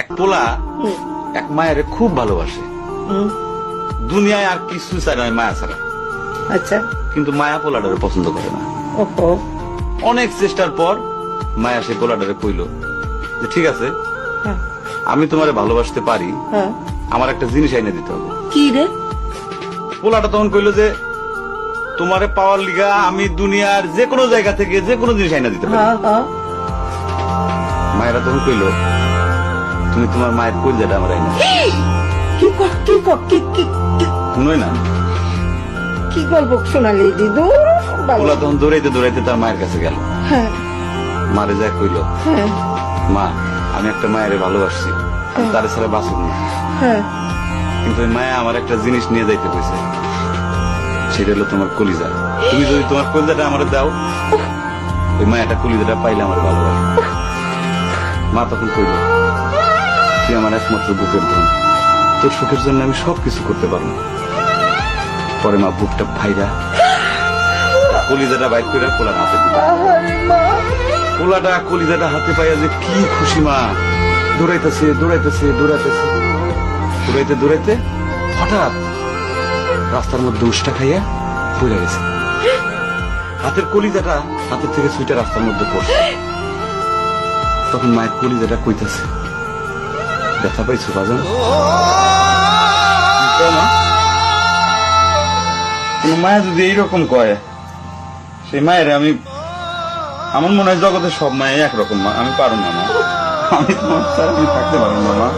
এক পোলা এক মায়ের খুব ভালোবাসে, দুনিয়ায় আর কিছু চায় না মায়া ছাড়া। আচ্ছা। কিন্তু মায়া পোলাটারে পছন্দ করে না। ওহো। অনেক চেষ্টার পর মায়া সেই পোলাটারে কইল যে ঠিক আছে, হ্যাঁ। আমি তোমারে ভালোবাসতে পারি, হ্যাঁ। আমার একটা জিনিস আইনে দিতে হবে। কি রে? পোলাটা তখন কইল যে তোমারে পাওয়ার লিগা আমি দুনিয়ার যে কোনো জায়গা থেকে যে কোনো জিনিস আইনা দিতে পারি। হ্যাঁ হ্যাঁ। মায়েরা তখন কইল তুমি তোমার মায়ের কলিজাটা আমার আইনা দাও। কি ক- কি ক- কি কি- কি- শুনোই না। কি গল্প শোনালি দিদু? পোলা তখন দৌড়াইতে দৌড়াইতে তার মায়ের কাছে গেল, হ্যাঁ মারে যা কইল হ্যাঁ মা আমি একটা মায়ের ভালোবাসছি, আমি তার ছাড়া বাঁচব না, হ্যাঁ। কিন্তু ওই মায়া আমার একটা জিনিস নিয়ে যাইতে কইছে, সেটা হলো তোমার কলিজা। তুমি যদি তোমার কলিজাটা আমার দাও, ওই মায়াটা কলিজাটা পাইলে আমার ভালোবাসবে। মা তখন কইল তুই আমার একমাত্র বুকের ধন, তোর সুখের জন্য আমি সবকিছু করতে পারবো। পরে মা বুকটা ভাইরা কলিজাটা বাইর করে পোলার হাতে দিল। আহারে মা। পোলাটা কলিজাটা হাতে পাইয়া যে কি খুশি মা, দৌড়াইতেছে দৌড়াইতেছে দৌড়াইতেছে, দৌড়াইতে দৌড়াইতে হঠাৎ রাস্তার মধ্যে উষ্টা খাইয়া পড়ে গেছে। হাতের কলিজাটা হাতের থেকে ছুটে রাস্তার মধ্যে পড়ছে। তখন মায়ের কলিজাটা কইতাছে ব্যথা পাইছো বাজান? কোন মায়া যদি এইরকম কয়, সেই মায়ের আমি, আমার মনে হয় জগতের সব মায়ে একরকম মা, আমি পারো না মা, আমি তোমার ছাড়া আমি থাকতে পারবো না মা।